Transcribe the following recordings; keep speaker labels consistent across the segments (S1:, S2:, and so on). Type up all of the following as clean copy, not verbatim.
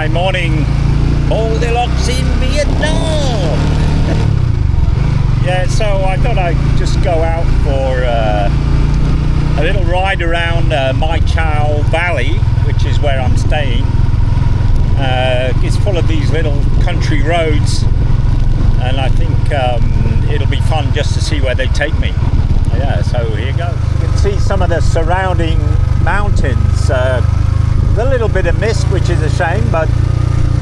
S1: my morning Goldilocks in Vietnam. Yeah, so I thought I'd just go out for a little ride around Mai Chau Valley, which is where I'm staying. It's full of these little country roads, and I think it'll be fun just to see where they take me. Yeah, so here goes. You can see some of the surrounding mountains. A little bit of mist, which is a shame, but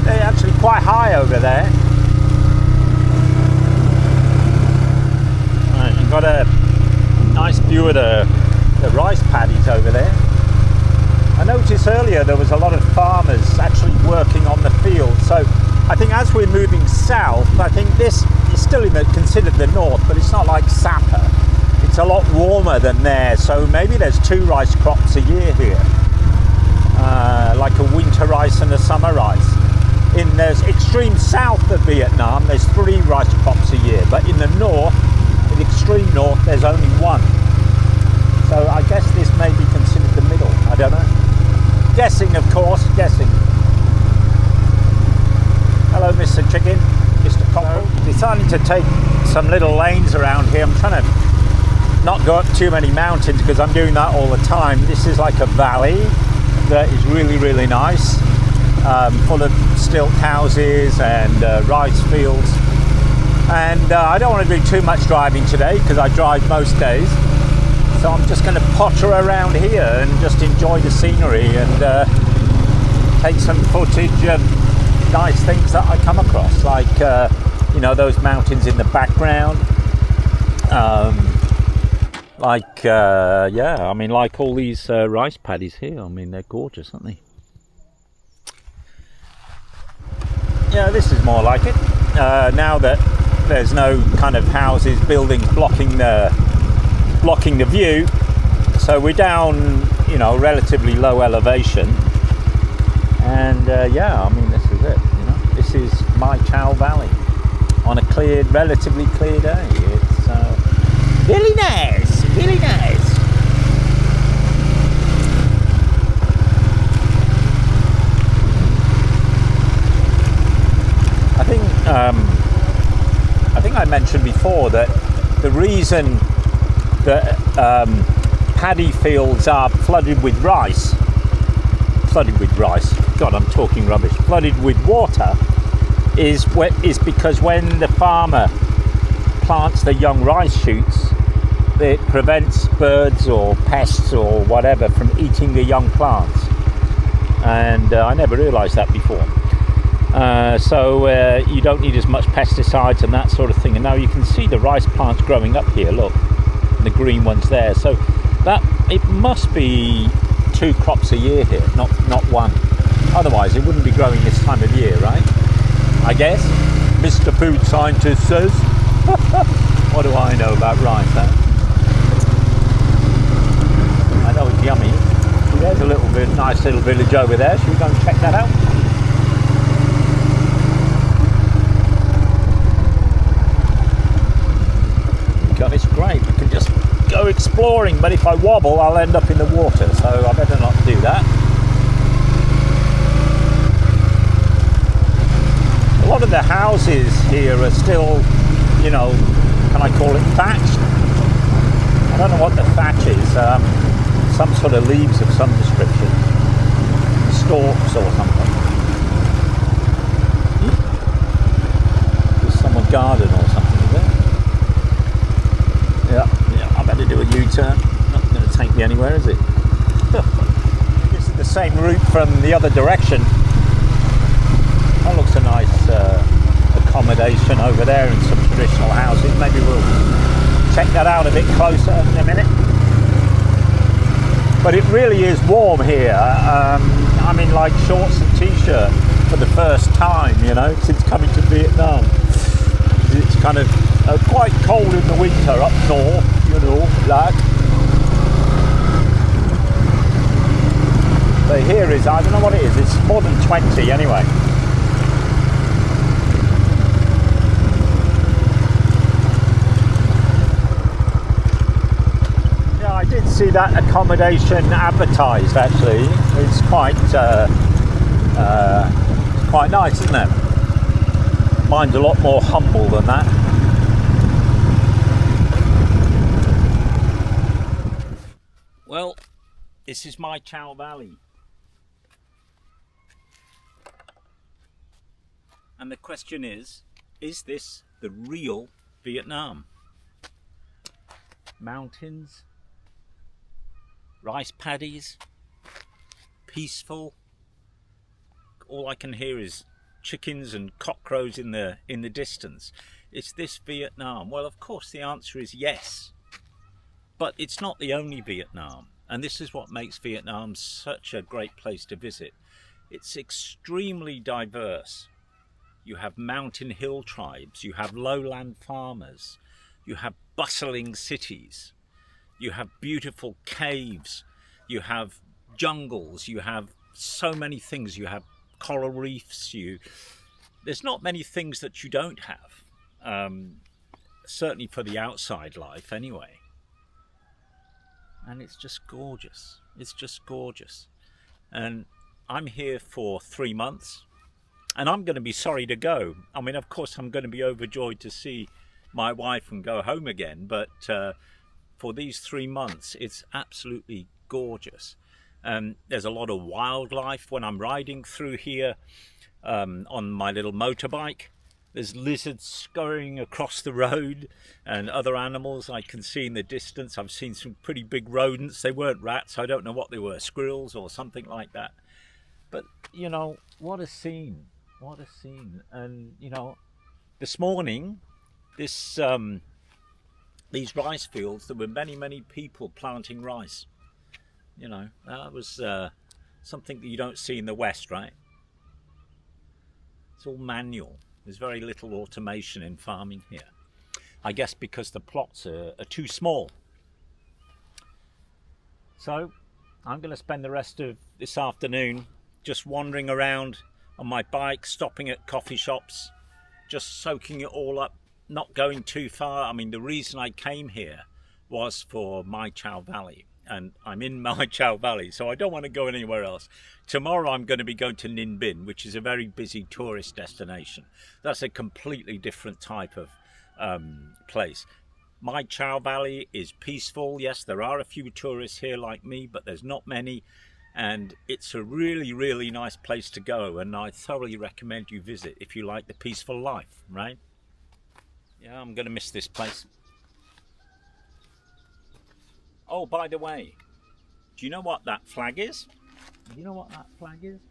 S1: they're actually quite high over there. Right, you've got a nice view of the rice paddies over there. I noticed earlier there was a lot of farmers actually working on the field, so I think as we're moving south, I think this is still considered the north, but it's not like Sapa. It's a lot warmer than there, so maybe there's 2 rice crops a year here, like a winter rice and a summer rice. In the extreme south of Vietnam, there's 3 rice crops a year, but in the north, in the extreme north, there's only 1. So I guess this may be considered the middle. I don't know. Guessing, of course, guessing. Hello, Mr. Chicken, Mr. Cockle. Deciding to take some little lanes around here. I'm trying to not go up too many mountains because I'm doing that all the time. This is like a valley that is really, really nice, full of stilt houses and rice fields. And I don't want to do too much driving today because I drive most days. So I'm just going to potter around here and just enjoy the scenery and take some footage of nice things that I come across, like you know, those mountains in the background. Yeah, I mean, like all these rice paddies here. I mean, they're gorgeous, aren't they? Yeah, this is more like it. Now that there's no kind of houses, buildings blocking the view, so we're down, you know, relatively low elevation, and yeah, I mean, this is it. You know, this is Mai Chau Valley on a relatively clear day. It's really nice, really nice. I think I mentioned before that the reason that paddy fields are flooded with rice, God, I'm talking rubbish, flooded with water, is because when the farmer plants the young rice shoots, it prevents birds or pests or whatever from eating the young plants. And I never realised that before. So you don't need as much pesticides and that sort of thing. And now you can see the rice plants growing up here, look, the green ones there. So that, it must be 2 crops a year here, not 1. Otherwise it wouldn't be growing this time of year, right? I guess Mr. Food Scientist says. What do I know about rice, huh? I know it's yummy. There's a nice little village over there. Should we go and check that out? God, it's great. We can just go exploring, but if I wobble, I'll end up in the water, so I better not do that. A lot of the houses here are still, you know, can I call it thatched? I don't know what the thatch is. Some sort of leaves of some description. Stalks or something. There's someone's garden or something, is there? Yeah, I better do a U-turn. Not going to take me anywhere, is it? This is the same route from the other direction. That looks a nice accommodation over there and some traditional houses. Maybe we'll check that out a bit closer in a minute. But it really is warm here. I'm in like shorts and t-shirt for the first time, you know, since coming to Vietnam. It's kind of quite cold in the winter up north, you know, like. But here is, I don't know what it is, it's more than 20 anyway. Yeah, I did see that accommodation advertised actually. It's quite quite nice, isn't it? Mine's a lot more humble than that. Well, this is Mai Chau Valley. And the question is this the real Vietnam? Mountains, rice paddies, peaceful. All I can hear is chickens and cockcrows in the distance. Is this Vietnam? Well, of course the answer is yes. But it's not the only Vietnam. And this is what makes Vietnam such a great place to visit. It's extremely diverse. You have mountain hill tribes, you have lowland farmers, you have bustling cities, you have beautiful caves, you have jungles, you have so many things, you have coral reefs, there's not many things that you don't have, certainly for the outside life anyway. And it's just gorgeous, it's just gorgeous. And I'm here for 3 months. And I'm going to be sorry to go. I mean, of course, I'm going to be overjoyed to see my wife and go home again. But for these 3 months, it's absolutely gorgeous. There's a lot of wildlife when I'm riding through here on my little motorbike. There's lizards scurrying across the road and other animals I can see in the distance. I've seen some pretty big rodents. They weren't rats. I don't know what they were, squirrels or something like that. But, you know, what a scene. What a scene. And, you know, this morning, these rice fields, there were many people planting rice. You know, that was something that you don't see in the West, right? It's all manual. There's very little automation in farming here. I guess because the plots are too small. So, I'm going to spend the rest of this afternoon just wandering around on my bike, stopping at coffee shops, just soaking it all up, not going too far. I mean, the reason I came here was for Mai Chau Valley, and I'm in Mai Chau Valley, so I don't want to go anywhere else. Tomorrow I'm going to be going to Ninh Binh, which is a very busy tourist destination. That's a completely different type of place. Mai Chau Valley is peaceful. Yes, there are a few tourists here like me, but there's not many. And it's a really nice place to go, and I thoroughly recommend you visit if you like the peaceful life, right? Yeah, I'm going to miss this place. Oh, by the way, do you know what that flag is? Do you know what that flag is?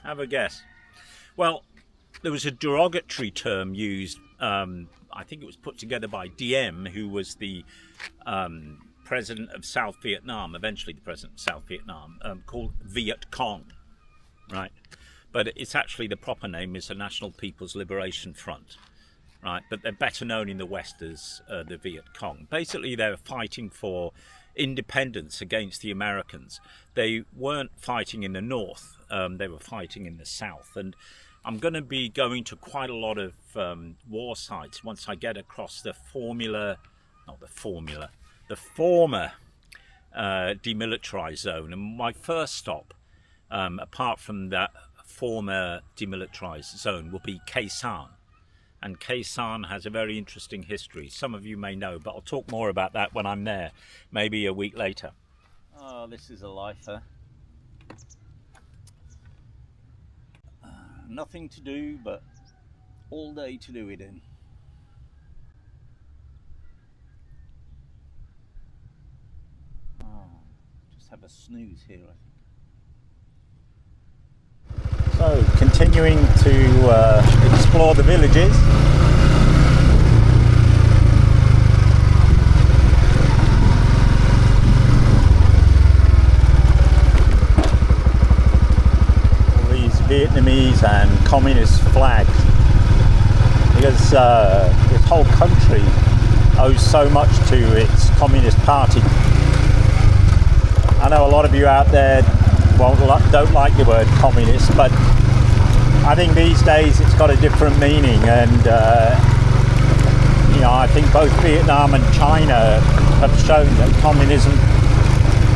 S1: Have a guess. Well, there was a derogatory term used, I think it was put together by Diem, who was the president of South Vietnam, eventually the president of South Vietnam, called Viet Cong, right? But it's actually, the proper name is the National People's Liberation Front, right? But they're better known in the West as the Viet Cong. Basically, they're fighting for independence against the Americans. They weren't fighting in the North, they were fighting in the South. And I'm going to be going to quite a lot of war sites once I get across the former demilitarized zone. And my first stop, apart from that former demilitarized zone, will be Khe Sanh. And Khe Sanh has a very interesting history. Some of you may know, but I'll talk more about that when I'm there, maybe a week later. Oh, this is a lifer. Nothing to do, but all day to do it in. Just have a snooze here, I think. So, continuing to explore the villages. All these Vietnamese and communist flags, because this whole country owes so much to its communist party. I know a lot of you out there don't like the word communist, but I think these days it's got a different meaning, and you know, I think both Vietnam and China have shown that communism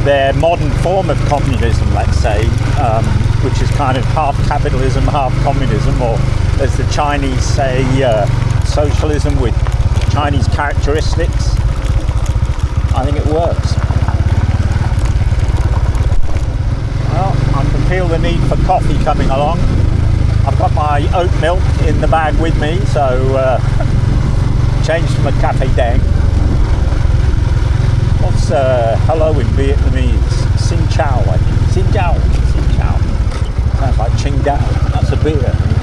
S1: their modern form of communism, let's say, which is kind of half capitalism, half communism, or as the Chinese say, socialism with Chinese characteristics. I think it works. Well, I can feel the need for coffee coming along. I've got my oat milk in the bag with me, so changed from a cafe dang. What's hello in Vietnamese? Xin chào, I think. Xin chào. Xin chào. Sounds like Ching Dao. That's a beer.